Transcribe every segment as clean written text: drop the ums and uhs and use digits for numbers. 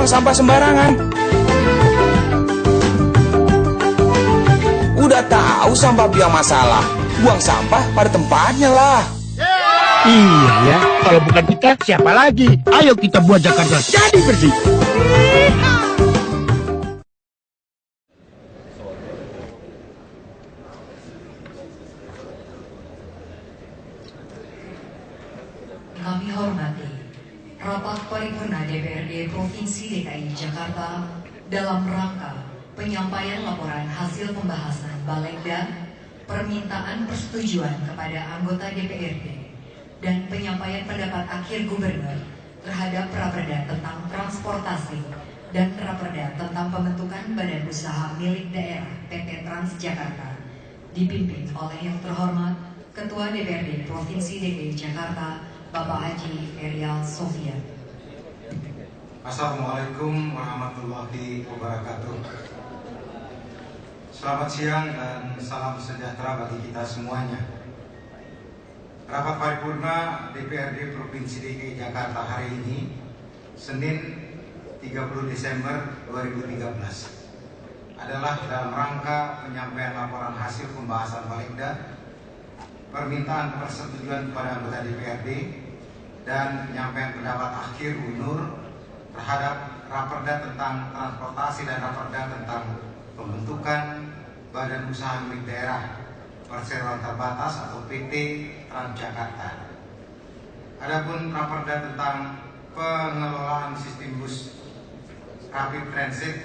buang sampah sembarangan. Udah tahu sampah biang masalah, buang sampah pada tempatnya lah. Iya ya, kalau bukan kita siapa lagi? Ayo kita buat Jakarta jadi bersih. Kami hormati rapat paripurna DPRD Provinsi DKI Jakarta dalam rangka penyampaian laporan hasil pembahasan Balegda, permintaan persetujuan kepada anggota DPRD, dan penyampaian pendapat akhir Gubernur terhadap Raperda tentang transportasi dan Raperda tentang pembentukan badan usaha milik daerah PT Transjakarta, dipimpin oleh yang terhormat Ketua DPRD Provinsi DKI Jakarta, Bapak Haji Erial Sofian. Assalamualaikum warahmatullahi wabarakatuh. Selamat siang dan salam sejahtera bagi kita semuanya. Rapat paripurna DPRD Provinsi DKI Jakarta hari ini, Senin 30 Desember 2013, adalah dalam rangka penyampaian laporan hasil pembahasan Balegda, permintaan persetujuan kepada anggota DPRD, dan penyampaian pendapat akhir Gubernur terhadap Raperda tentang transportasi dan Raperda tentang pembentukan badan usaha milik daerah perseroan terbatas atau PT Transjakarta. Adapun Raperda tentang pengelolaan sistem bus rapid transit,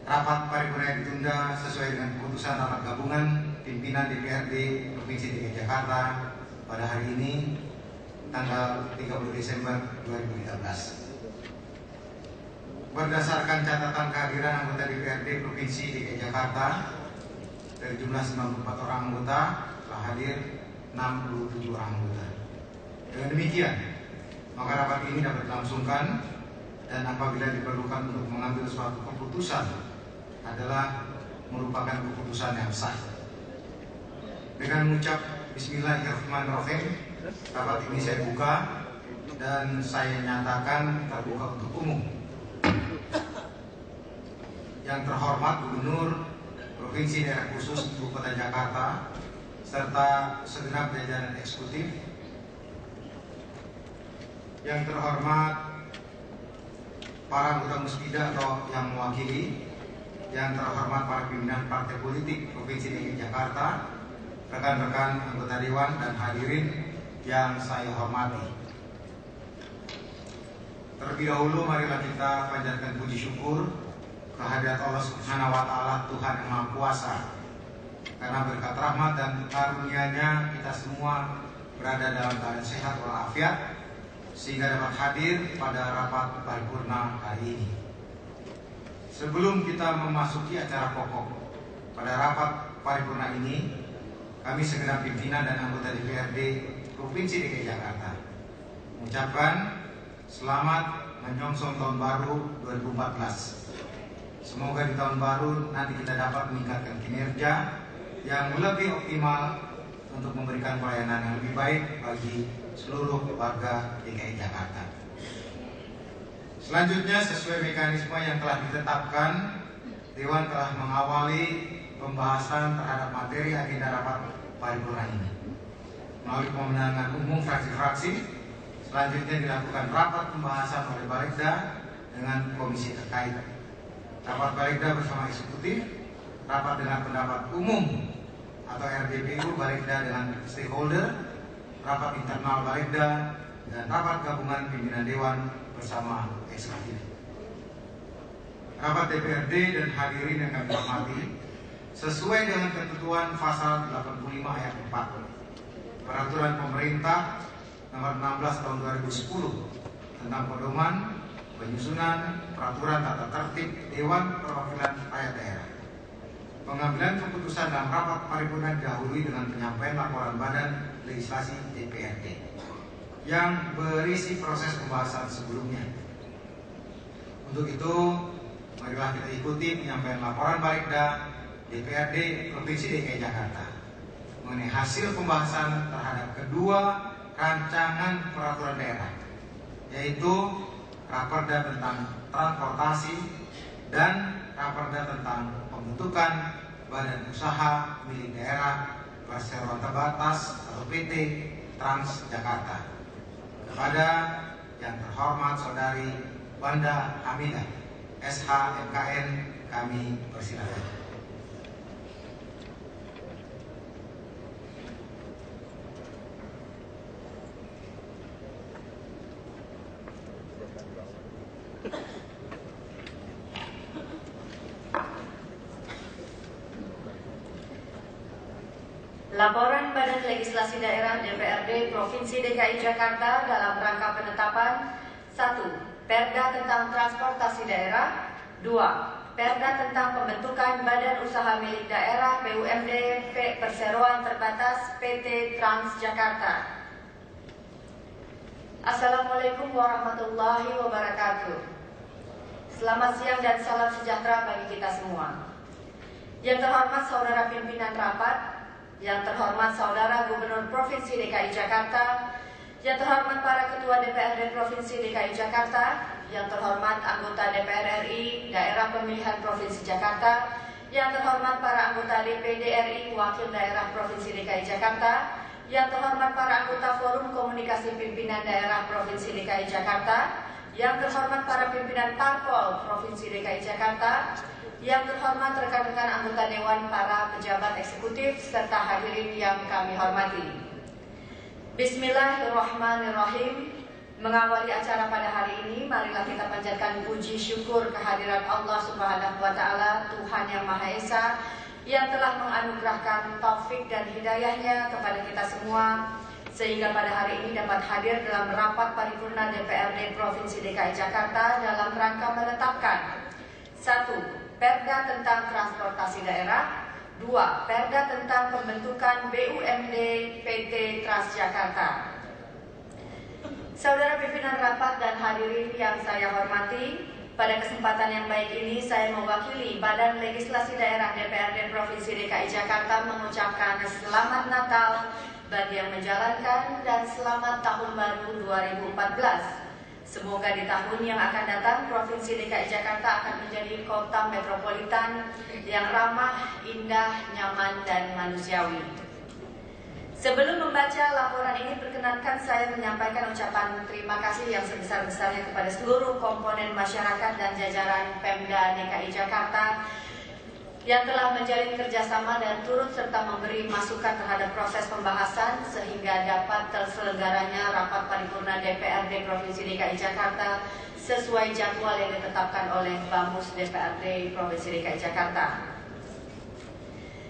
rapat paripurna ditunda sesuai dengan keputusan rapat gabungan pimpinan DPRD Provinsi DKI Jakarta pada hari ini, tanggal 30 Desember 2013. Berdasarkan catatan kehadiran anggota DPRD Provinsi DKI Jakarta, dari jumlah 94 orang anggota telah hadir 67 orang anggota. Dengan demikian, maka rapat ini dapat dilangsungkan, dan apabila diperlukan untuk mengambil suatu keputusan adalah merupakan keputusan yang sah. Dengan mengucap Bismillahirrahmanirrahim, rapat ini saya buka dan saya nyatakan terbuka untuk umum. Yang terhormat Gubernur Provinsi Daerah Khusus Ibu Kota Jakarta serta segenap jajaran eksekutif, yang terhormat para anggota Muspida atau yang mewakili, yang terhormat para pimpinan partai politik Provinsi DKI Jakarta, rekan-rekan anggota Dewan dan hadirin yang saya hormati. Terlebih dahulu marilah kita panjatkan puji syukur kehadirat Allah Subhanahu wa Ta'ala, Tuhan yang Maha Kuasa, karena berkat rahmat dan karunia-Nya kita semua berada dalam keadaan sehat walafiat, sehingga dapat hadir pada rapat paripurna hari ini. Sebelum kita memasuki acara pokok pada rapat paripurna ini, kami segenap pimpinan dan anggota DPRD Provinsi DKI Jakarta mengucapkan selamat menyongsong tahun baru 2014. Semoga di tahun baru nanti kita dapat meningkatkan kinerja yang lebih optimal untuk memberikan pelayanan yang lebih baik bagi seluruh warga DKI Jakarta. Selanjutnya, sesuai mekanisme yang telah ditetapkan, Dewan telah mengawali pembahasan terhadap materi agenda rapat paripurna ini melalui pemenangan umum fraksi-fraksi. Selanjutnya dilakukan rapat pembahasan oleh Balegda dengan komisi terkait, rapat Balegda bersama eksekutif, rapat dengan pendapat umum atau RDPU Balegda dengan stakeholder, rapat internal Balegda, dan rapat gabungan pimpinan Dewan bersama eksekutif. Rapat DPRD dan hadirin yang kami hormati, sesuai dengan ketentuan pasal 85 ayat 4 Peraturan Pemerintah Nomor 16 Tahun 2010 tentang pedoman penyusunan peraturan tata tertib Dewan Perwakilan Rakyat Daerah, pengambilan keputusan dalam rapat paripurna didahului dengan penyampaian laporan Badan Legislasi DPRD yang berisi proses pembahasan sebelumnya. Untuk itu, marilah kita ikuti penyampaian laporan Balegda DPRD Provinsi DKI Jakarta mengenai hasil pembahasan terhadap kedua rancangan peraturan daerah, yaitu Raperda tentang transportasi, dan Raperda tentang pembentukan Badan Usaha Milik Daerah Perseroan Terbatas atau PT Transjakarta. Kepada yang terhormat Saudari Wanda Hamidah, SH MKN, kami persilakan. Laporan Badan Legislasi Daerah DPRD Provinsi DKI Jakarta dalam rangka penetapan 1. Perda tentang transportasi daerah. 2. Perda tentang pembentukan Badan Usaha Milik Daerah BUMD Perseroan Terbatas PT Transjakarta. Assalamualaikum warahmatullahi wabarakatuh. Selamat siang dan salam sejahtera bagi kita semua. Yang terhormat Saudara Pimpinan Rapat, yang terhormat Saudara Gubernur Provinsi DKI Jakarta, yang terhormat para Ketua DPRD Provinsi DKI Jakarta, yang terhormat anggota DPR RI Daerah Pemilihan Provinsi Jakarta, yang terhormat para anggota DPD RI Wakil Daerah Provinsi DKI Jakarta, yang terhormat para anggota Forum Komunikasi Pimpinan Daerah Provinsi DKI Jakarta, yang terhormat para pimpinan Parpol Provinsi DKI Jakarta, yang terhormat rekan-rekan anggota Dewan, para pejabat eksekutif, serta hadirin yang kami hormati. Bismillahirrahmanirrahim. Mengawali acara pada hari ini, marilah kita panjatkan puji syukur kehadirat Allah Subhanahu wa Ta'ala, Tuhan yang Maha Esa, yang telah menganugerahkan taufik dan hidayahnya kepada kita semua, sehingga pada hari ini dapat hadir dalam rapat paripurna DPRD Provinsi DKI Jakarta dalam rangka menetapkan 1. Perda tentang transportasi daerah. 2. Perda tentang pembentukan BUMD PT Transjakarta. Saudara pimpinan rapat dan hadirin yang saya hormati, pada kesempatan yang baik ini saya mewakili Badan Legislasi Daerah DPRD Provinsi DKI Jakarta mengucapkan Selamat Natal bagi yang menjalankan dan Selamat Tahun Baru 2014. Semoga di tahun yang akan datang Provinsi DKI Jakarta akan menjadi kota metropolitan yang ramah, indah, nyaman, dan manusiawi. Sebelum membaca laporan ini, perkenankan saya menyampaikan ucapan terima kasih yang sebesar-besarnya kepada seluruh komponen masyarakat dan jajaran Pemda DKI Jakarta yang telah menjalin kerjasama dan turut serta memberi masukan terhadap proses pembahasan sehingga dapat terselenggaranya rapat paripurna DPRD Provinsi DKI Jakarta sesuai jadwal yang ditetapkan oleh Bamus DPRD Provinsi DKI Jakarta.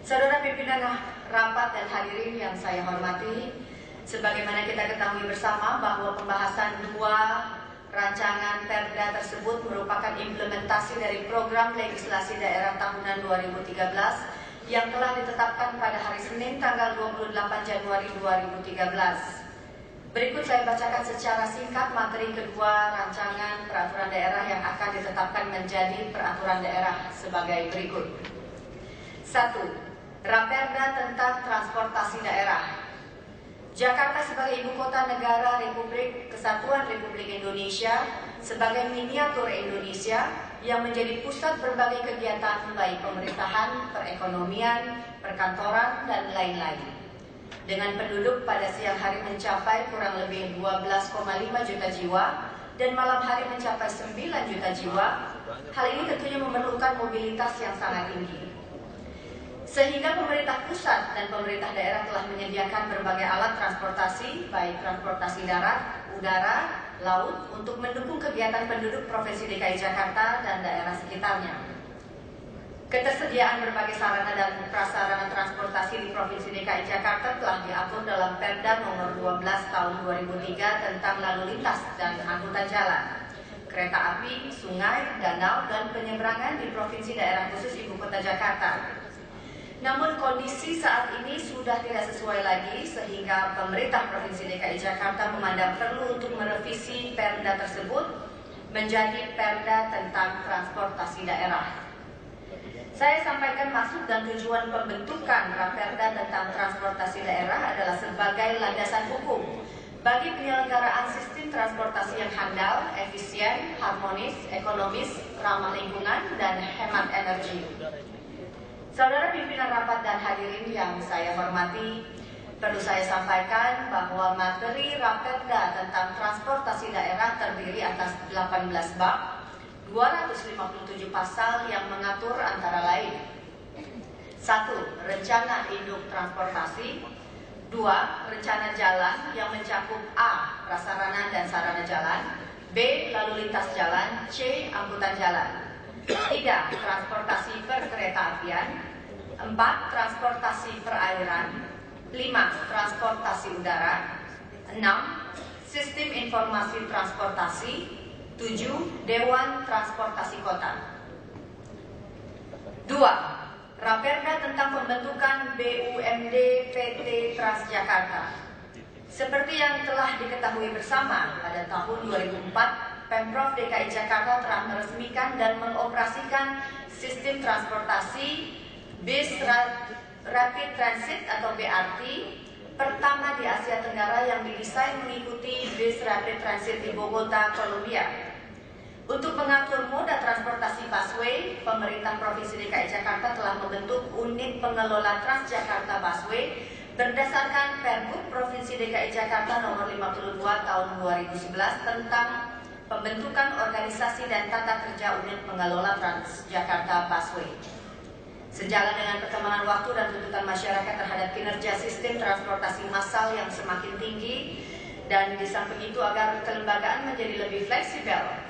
Saudara pimpinan rapat dan hadirin yang saya hormati, sebagaimana kita ketahui bersama bahwa pembahasan dua rancangan perda tersebut merupakan implementasi dari program legislasi daerah tahunan 2013 yang telah ditetapkan pada hari Senin tanggal 28 Januari 2013. Berikut saya bacakan secara singkat materi kedua rancangan peraturan daerah yang akan ditetapkan menjadi peraturan daerah sebagai berikut. 1. Raperda tentang transportasi daerah. Jakarta sebagai ibu kota negara Republik Kesatuan Republik Indonesia sebagai miniatur Indonesia yang menjadi pusat berbagai kegiatan baik pemerintahan, perekonomian, perkantoran, dan lain-lain. Dengan penduduk pada siang hari mencapai kurang lebih 12,5 juta jiwa dan malam hari mencapai 9 juta jiwa, hal ini tentunya memerlukan mobilitas yang sangat tinggi. Sehingga pemerintah pusat dan pemerintah daerah telah menyediakan berbagai alat transportasi, baik transportasi darat, udara, laut, untuk mendukung kegiatan penduduk Provinsi DKI Jakarta dan daerah sekitarnya. Ketersediaan berbagai sarana dan prasarana transportasi di Provinsi DKI Jakarta telah diatur dalam Perda Nomor 12 Tahun 2003 tentang lalu lintas dan angkutan jalan, kereta api, sungai, danau, dan penyeberangan di Provinsi Daerah Khusus Ibu Kota Jakarta. Namun kondisi saat ini sudah tidak sesuai lagi sehingga pemerintah Provinsi DKI Jakarta memandang perlu untuk merevisi perda tersebut menjadi perda tentang transportasi daerah. Saya sampaikan maksud dan tujuan pembentukan Raperda tentang transportasi daerah adalah sebagai landasan hukum bagi penyelenggaraan sistem transportasi yang handal, efisien, harmonis, ekonomis, ramah lingkungan, dan hemat energi. Saudara pimpinan rapat dan hadirin yang saya hormati, perlu saya sampaikan bahwa materi Raperda tentang transportasi daerah terdiri atas 18 bab, 257 pasal yang mengatur antara lain: 1. Rencana induk transportasi. 2. Rencana jalan yang mencakup A. Prasarana dan sarana jalan, B. Lalu lintas jalan, C. Angkutan jalan. 3. Transportasi perkereta-apian. 4. Transportasi perairan. 5. Transportasi udara. 6. Sistem informasi transportasi. 7. Dewan Transportasi Kota. 2. Raperda tentang pembentukan BUMD PT Transjakarta. Seperti yang telah diketahui bersama, pada tahun 2004, Pemprov DKI Jakarta telah meresmikan dan mengoperasikan sistem transportasi bis rapid transit atau BRT pertama di Asia Tenggara yang didesain mengikuti bis rapid transit di Bogota, Colombia. Untuk mengatur moda transportasi busway, pemerintah Provinsi DKI Jakarta telah membentuk unit pengelola Transjakarta Busway berdasarkan Pergub Provinsi DKI Jakarta nomor 52 tahun 2011 tentang pembentukan organisasi dan tata kerja unit pengelola Transjakarta Busway. Sejalan dengan perkembangan waktu dan tuntutan masyarakat terhadap kinerja sistem transportasi massal yang semakin tinggi, dan di samping itu agar kelembagaan menjadi lebih fleksibel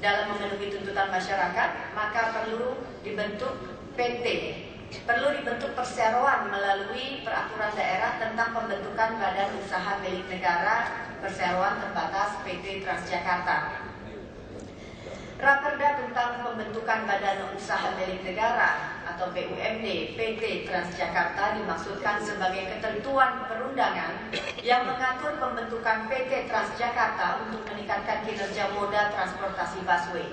dalam memenuhi tuntutan masyarakat, maka perlu dibentuk PT, perlu dibentuk perseroan melalui peraturan daerah tentang pembentukan badan usaha milik negara perseroan terbatas PT Transjakarta. Raperda tentang pembentukan badan usaha milik negara atau BUMD PT Transjakarta dimaksudkan sebagai ketentuan perundangan yang mengatur pembentukan PT Transjakarta untuk meningkatkan kinerja moda transportasi busway.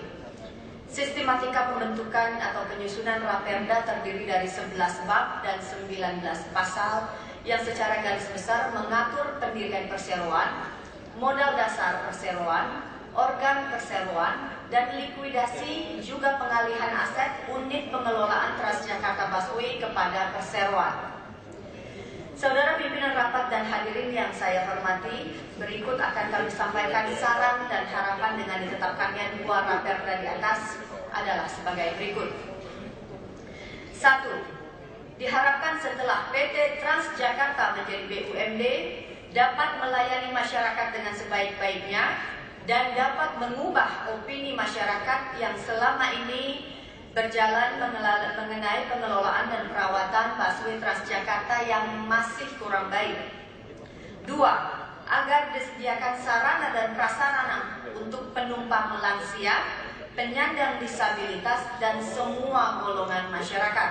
Sistematika pembentukan atau penyusunan Raperda terdiri dari 11 bab dan 19 pasal yang secara garis besar mengatur pendirian perseroan, modal dasar perseroan, organ perseroan, dan likuidasi juga pengalihan aset unit pengelolaan Transjakarta Busway kepada perseroan. Saudara pimpinan rapat dan hadirin yang saya hormati, berikut akan kami sampaikan saran dan harapan dengan ditetapkannya dua Raperda di atas adalah sebagai berikut. 1. Diharapkan setelah PT Transjakarta menjadi BUMD dapat melayani masyarakat dengan sebaik-baiknya dan dapat mengubah opini masyarakat yang selama ini berjalan mengenai pengelolaan dan perawatan busway Transjakarta yang masih kurang baik. 2. Agar disediakan sarana dan prasarana untuk penumpang lansia, penyandang disabilitas, dan semua golongan masyarakat.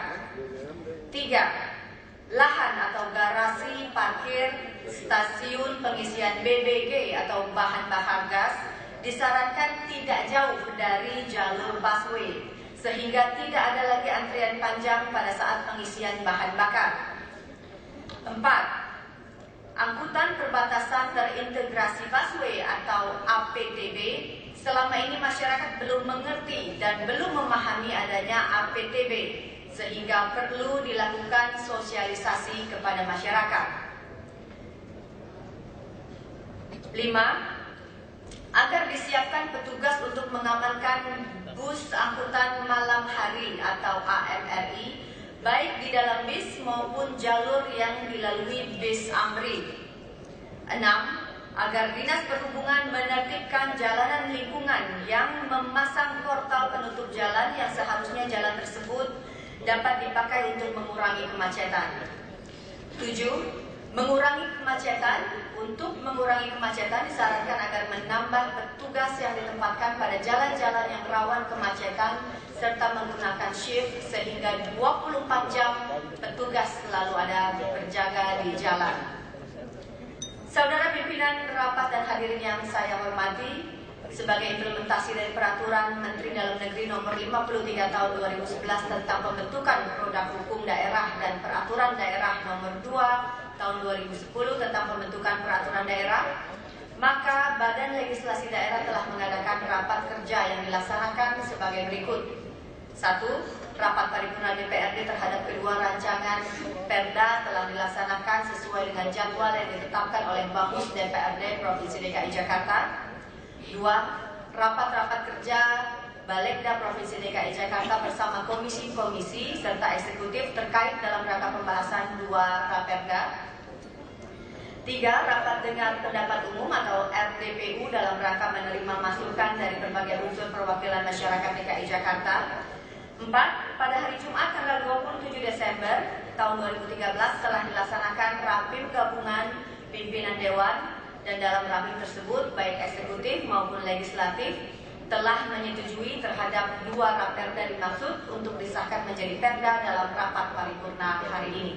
3. Lahan atau garasi parkir stasiun pengisian BBG atau bahan bakar gas disarankan tidak jauh dari jalur busway sehingga tidak ada lagi antrian panjang pada saat pengisian bahan bakar. 4. Angkutan perbatasan terintegrasi busway atau APTB. Selama ini masyarakat belum mengerti dan belum memahami adanya APTB sehingga perlu dilakukan sosialisasi kepada masyarakat. 5. Agar disiapkan petugas untuk mengamankan bus angkutan malam hari atau AMRI, baik di dalam bis maupun jalur yang dilalui bis AMRI. 6. Agar Dinas Perhubungan menertibkan jalanan lingkungan yang memasang portal penutup jalan yang seharusnya jalan tersebut dapat dipakai untuk mengurangi kemacetan. 7. Untuk mengurangi kemacetan disarankan agar menambah petugas yang ditempatkan pada jalan-jalan yang rawan kemacetan serta menggunakan shift sehingga 24 jam petugas selalu ada berjaga di jalan. Saudara pimpinan rapat dan hadirin yang saya hormati, sebagai implementasi dari Peraturan Menteri Dalam Negeri Nomor 53 Tahun 2011 tentang pembentukan produk hukum daerah dan Peraturan Daerah Nomor 2 Tahun 2010 tentang pembentukan peraturan daerah, maka Badan Legislasi Daerah telah mengadakan rapat kerja yang dilaksanakan sebagai berikut. 1. Rapat paripurna DPRD terhadap kedua rancangan Perda telah dilaksanakan sesuai dengan jadwal yang ditetapkan oleh Bamus DPRD Provinsi DKI Jakarta. 2. Rapat-rapat kerja Balegda Provinsi DKI Jakarta bersama komisi-komisi serta eksekutif terkait dalam rangka pembahasan dua Raperda. 3. Rapat dengar pendapat umum atau RDPU dalam rangka menerima masukan dari berbagai unsur perwakilan masyarakat DKI Jakarta. 4. Pada hari Jumat tanggal 27 Desember tahun 2013 telah dilaksanakan rapim gabungan pimpinan Dewan, dan dalam rapim tersebut baik eksekutif maupun legislatif telah menyetujui terhadap dua Raperda dimaksud untuk disahkan menjadi Perda dalam rapat paripurna hari ini.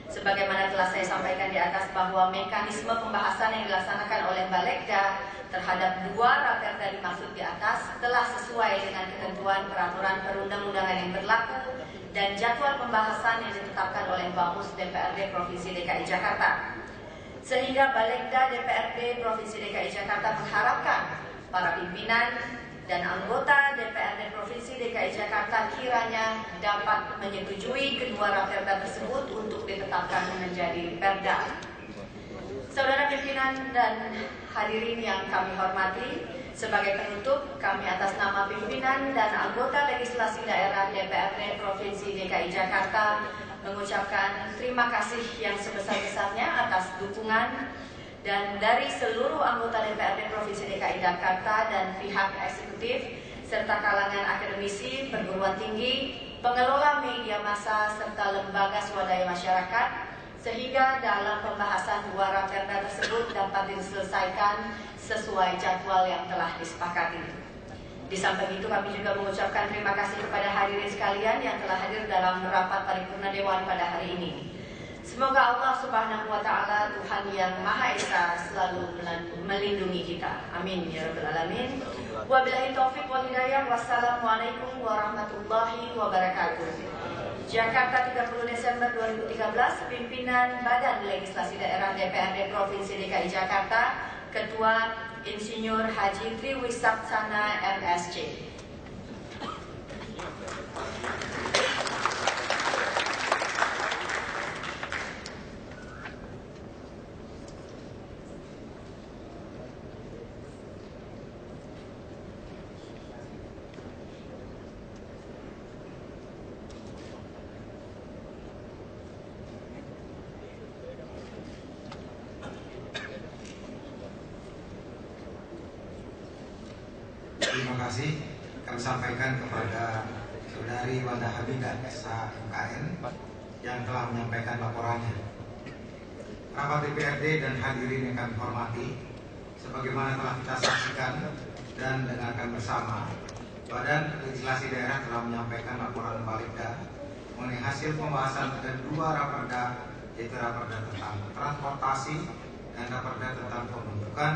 Sebagaimana telah saya sampaikan di atas bahwa mekanisme pembahasan yang dilaksanakan oleh Balegda terhadap dua Raperda dimaksud di atas telah sesuai dengan ketentuan peraturan perundang-undangan yang berlaku dan jadwal pembahasan yang ditetapkan oleh Bamus DPRD Provinsi DKI Jakarta. Sehingga Balegda DPRD Provinsi DKI Jakarta mengharapkan para pimpinan dan anggota DPRD Provinsi DKI Jakarta kiranya dapat menyetujui kedua Raperda tersebut untuk ditetapkan menjadi Perda. Saudara pimpinan dan hadirin yang kami hormati, sebagai penutup kami atas nama pimpinan dan anggota legislasi daerah DPRD Provinsi DKI Jakarta mengucapkan terima kasih yang sebesar-besarnya atas dukungan dan dari seluruh anggota DPRD Provinsi DKI Jakarta dan pihak eksekutif serta kalangan akademisi, perguruan tinggi, pengelola media massa serta lembaga swadaya masyarakat, sehingga dalam pembahasan dua Raperda tersebut dapat diselesaikan sesuai jadwal yang telah disepakati. Di samping itu kami juga mengucapkan terima kasih kepada hadirin sekalian yang telah hadir dalam rapat paripurna Dewan pada hari ini. Semoga Allah Subhanahu wa Ta'ala, Tuhan yang Maha Esa, selalu melindungi kita. Amin ya Rabbal Alamin. Wabillahi taufiq wal hidayah. Wassalamualaikum warahmatullahi wabarakatuh. Jakarta 30 Desember 2013, pimpinan Badan Legislasi Daerah DPRD Provinsi DKI Jakarta, Ketua Insinyur Haji Triwisaksana MSc. Terima kasih kami sampaikan kepada Saudari Wanda Hamidah SHMKN yang telah menyampaikan laporannya. Rapat DPRD dan hadirin yang kami hormati, sebagaimana telah kita saksikan dan dengarkan bersama, Badan Legislasi Daerah telah menyampaikan laporan Balegda mengenai hasil pembahasan kedua Raperda, yaitu Raperda tentang transportasi dan Raperda tentang pembentukan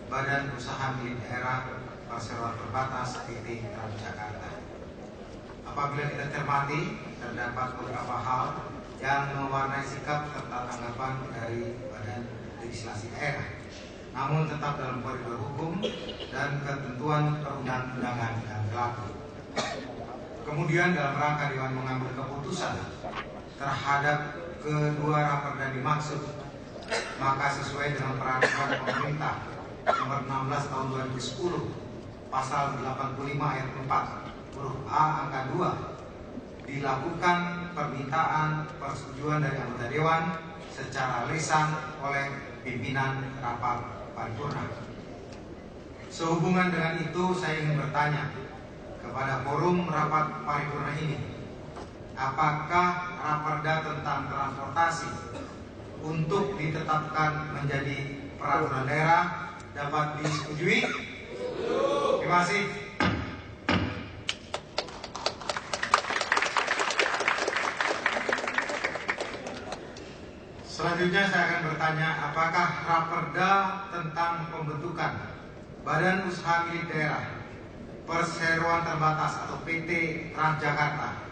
Badan Usaha Milik Daerah Perseroan Terbatas PT Transjakarta. Apabila kita cermati, terdapat beberapa hal yang mewarnai sikap serta tanggapan dari Badan Legislasi Daerah, namun tetap dalam koridor hukum dan ketentuan perundang-undangan yang berlaku. Kemudian dalam rangka Dewan mengambil keputusan terhadap kedua Raperda dimaksud, maka sesuai dengan peraturan pemerintah nomor 16 tahun 2010 pasal 85 ayat 4 huruf A angka 2, dilakukan permintaan persetujuan dari anggota Dewan secara lisan oleh pimpinan rapat paripurna. Sehubungan dengan itu, saya ingin bertanya kepada forum rapat paripurna ini, apakah Raperda tentang transportasi untuk ditetapkan menjadi peraturan daerah dapat disetujui? Terima kasih. Selanjutnya saya akan bertanya, apakah Raperda tentang pembentukan Badan Usaha Milik Daerah Perseroan Terbatas atau PT Transjakarta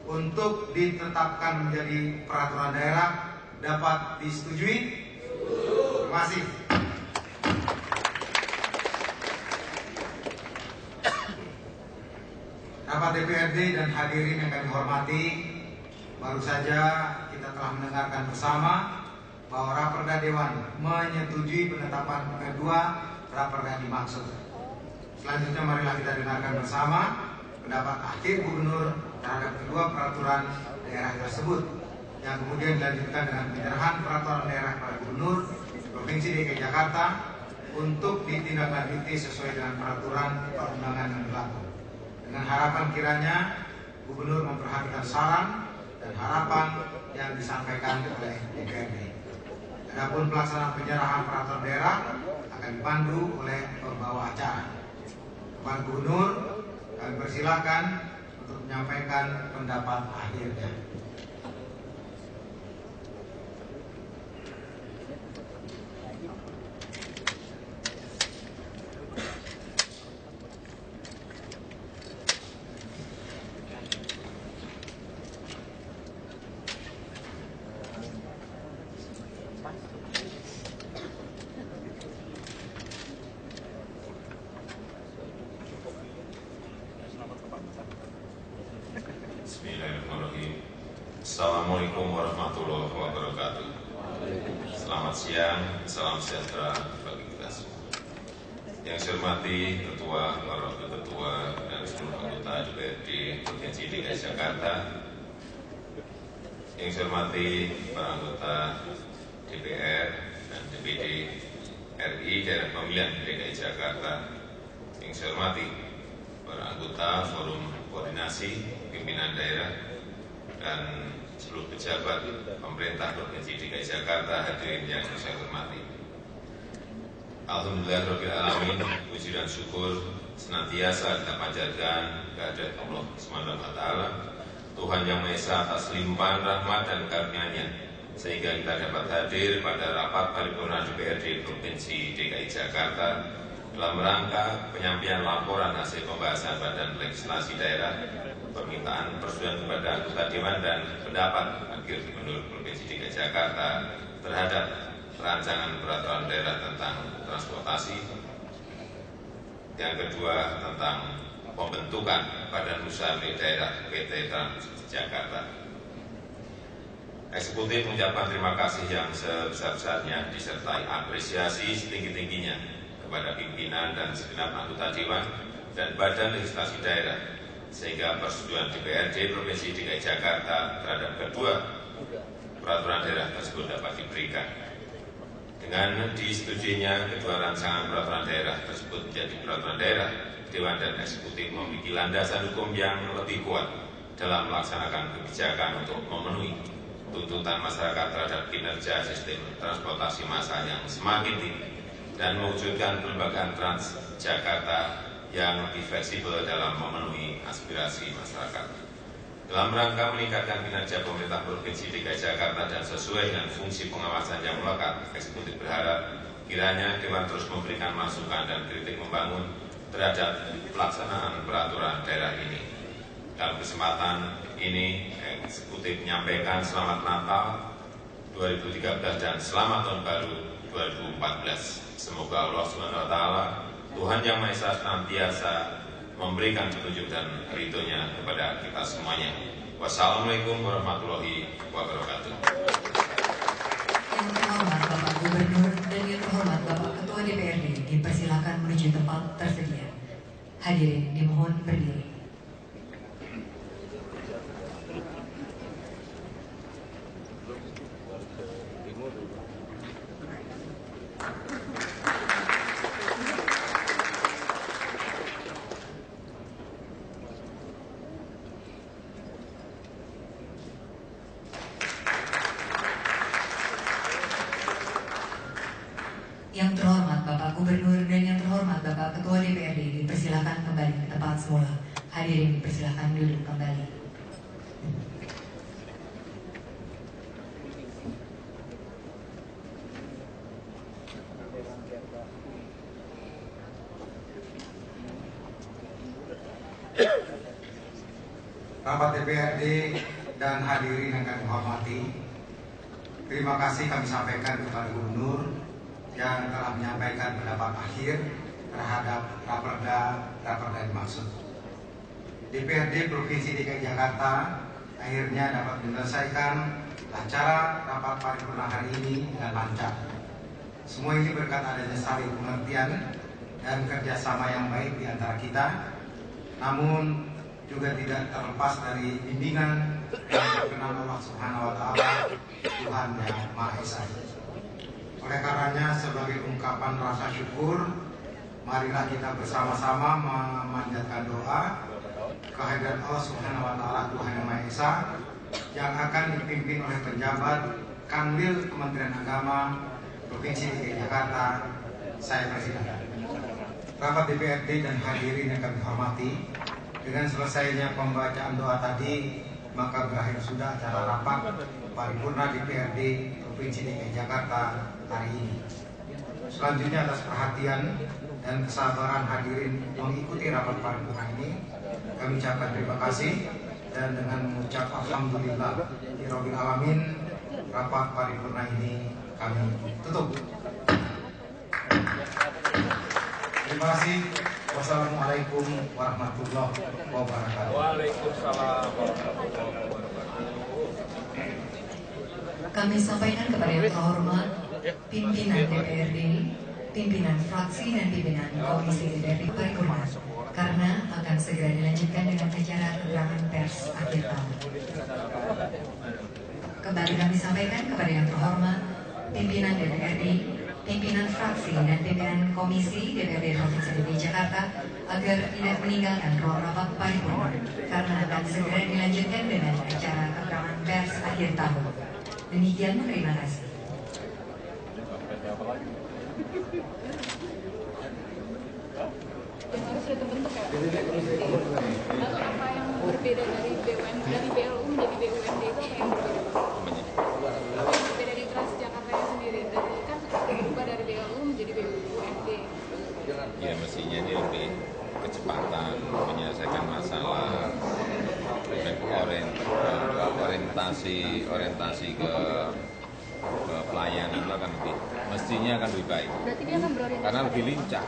untuk ditetapkan menjadi peraturan daerah dapat disetujui? Terima kasih. Rapat DPRD dan hadirin yang kami hormati, baru saja kita telah mendengarkan bersama bahwa Raperda Dewan menyetujui penetapan kedua Raperda dimaksud. Selanjutnya marilah kita dengarkan bersama pendapat akhir Gubernur terhadap kedua peraturan daerah tersebut, yang kemudian dilanjutkan dengan penyerahan peraturan daerah pada Gubernur Provinsi DKI Jakarta untuk ditindaklanjuti sesuai dengan peraturan perundangan yang berlaku. Dengan harapan kiranya Gubernur memperhatikan saran dan harapan yang disampaikan oleh DPRD. Adapun pelaksanaan penyerahan peraturan daerah akan dipandu oleh pembawa acara. Bapak Gubernur, kami persilakan untuk menyampaikan pendapat akhirnya. Bismillahirrahmanirrahim. Assalamualaikum warahmatullahi wabarakatuh. Selamat siang, salam sejahtera bagi kita semua. Yang saya hormati Ketua, para Wakil Ketua, dan seluruh anggota DPRD Provinsi DKI Jakarta. Yang saya hormati para anggota DPR dan DPD RI Daerah Pemilihan DKI Jakarta. Yang saya hormati para anggota Forum Koordinasi Pimpinan Daerah dan seluruh pejabat pemerintah Provinsi DKI Jakarta, hadirin yang saya hormati. Alhamdulillah Rabbil Alamin, puji dan syukur senantiasa kita panjatkan kehadirat Allah SWT, Tuhan Yang Maha Esa, atas limpahan rahmat dan karunia-Nya, sehingga kita dapat hadir pada rapat paripurna DPRD Provinsi DKI Jakarta dalam rangka penyampaian laporan hasil pembahasan Badan Legislasi Daerah, permintaan persetujuan kepada anggota Dewan dan pendapat Wakil Gubernur Provinsi DKI Jakarta terhadap rancangan peraturan daerah tentang transportasi. Yang kedua, tentang pembentukan Badan Usaha Milik Daerah PT Trans Jakarta. Eksekutif mengucapkan terima kasih yang sebesar-besarnya disertai apresiasi setinggi-tingginya kepada pimpinan dan segenap anggota Dewan dan Badan Legislasi Daerah, sehingga persetujuan DPRD Provinsi DKI Jakarta terhadap kedua peraturan daerah tersebut dapat diberikan. Dengan disetujuinya kedua rancangan peraturan daerah tersebut menjadi peraturan daerah, Dewan dan Eksekutif memiliki landasan hukum yang lebih kuat dalam melaksanakan kebijakan untuk memenuhi tuntutan masyarakat terhadap kinerja sistem transportasi massal yang semakin tinggi dan mewujudkan kelembagaan Trans Jakarta yang lebih fleksibel dalam memenuhi aspirasi masyarakat. Dalam rangka meningkatkan kinerja pemerintah Provinsi DKI Jakarta dan sesuai dengan fungsi pengawasan yang melekat, Eksekutif berharap kiranya Dewan terus memberikan masukan dan kritik membangun terhadap pelaksanaan peraturan daerah ini. Dalam kesempatan ini, Eksekutif menyampaikan selamat Natal 2013 dan selamat Tahun Baru 2014. Semoga Allah SWT, Tuhan Yang Maha Esa, senantiasa memberikan petunjuk dan ridho-Nya kepada kita semuanya. Wassalamualaikum warahmatullahi wabarakatuh. Yang terhormat Bapak Gubernur dan yang terhormat Bapak Ketua DPRD dipersilakan menuju tempat tersedia. Hadirin dimohon berdiri. Yang terhormat Bapak Gubernur dan yang terhormat Bapak Ketua DPRD dipersilakan kembali ke tempat semula. Hadirin dipersilakan duduk kembali. Rapat DPRD dan hadirin yang kami hormati, terima kasih kami sampaikan kepada Gubernur yang telah menyampaikan pendapat akhir terhadap Raperda dimaksud. DPRD Provinsi DKI Jakarta akhirnya dapat menyelesaikan acara rapat paripurna hari ini dengan lancar. Semua ini berkat adanya saling pengertian dan kerjasama yang baik di antara kita, namun juga tidak terlepas dari bimbingan dan perkenan Allah Subhanahu wa Ta'ala, Tuhan yang Maha Esa. Oleh karenanya, sebagai ungkapan rasa syukur, marilah kita bersama-sama memanjatkan doa kehadirat Allah Subhanahu wa Ta'ala, Tuhan yang Maha Esa, yang akan dipimpin oleh penjabat Kanwil Kementerian Agama Provinsi DKI Jakarta. Saya persilakan. Rapat DPRD dan hadirin yang kami hormati, dengan selesainya pembacaan doa tadi, maka berakhir sudah acara rapat paripurna DPRD Provinsi DKI Jakarta hari ini. Selanjutnya, atas perhatian dan kesabaran hadirin mengikuti rapat paripurna ini, kami ucapkan terima kasih, dan dengan mengucap alhamdulillah rabbil alamin, rapat paripurna ini kami tutup. Terima kasih. Wassalamualaikum warahmatullahi wabarakatuh. Waalaikumsalam warahmatullahi wabarakatuh. Kami sampaikan kepada yang terhormat pimpinan DPRD, pimpinan fraksi dan pimpinan Komisi DPRD Paripurna, karena akan segera dilanjutkan dengan acara keterangan pers akhir tahun. Kembali kami sampaikan kepada yang terhormat pimpinan DPRD, pimpinan fraksi dan pimpinan Komisi DPRD Provinsi DKI Jakarta agar tidak meninggalkan ruang rapat paripurna, karena akan segera dilanjutkan dengan acara keterangan pers akhir tahun. Demikian, terima kasih. Sudah terbentuk ya. Lalu apa yang berbeda dari BUMD, dari BLU menjadi BUMD itu apa yang berbeda? Apa yang berbeda di Transjakarta sendiri? Dari kan berubah dari BLU menjadi BUMD. Ya, mestinya ini lebih kecepatan menyelesaikan masalah, orientasi ke pelayanan itu akan mestinya akan lebih baik. Berarti dia akan berorientasi karena lebih lincah,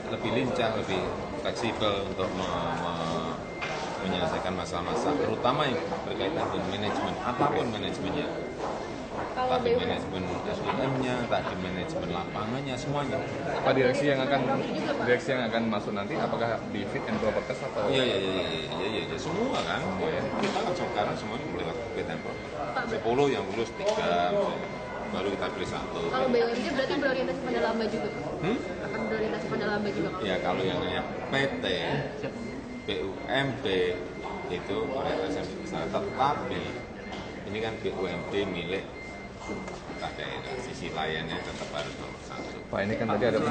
lebih lincah, lebih fleksibel untuk menyelesaikan masalah-masalah, terutama yang berkaitan dengan manajemen, apapun manajemennya, tapi manajemen SDM-nya, tadi manajemen lapangannya, semuanya. Apa direksi yang akan masuk nanti? Apakah di fit and proper test atau? Iya, semua kan. Ya. Kita kan sekarang semuanya lewat fit and proper. 10 yang lulus 3, baru kita pilih 1. Kalau BUMD berarti berorientasi pada lamba juga? Akan berorientasi pada lamba juga? Ya, kalau yang namanya PT, BUMD itu orientasi besar, tetapi ini kan BUMD milik daerah, sisi layannya tetap harus nomor 1. Pak, ini kan tadi ada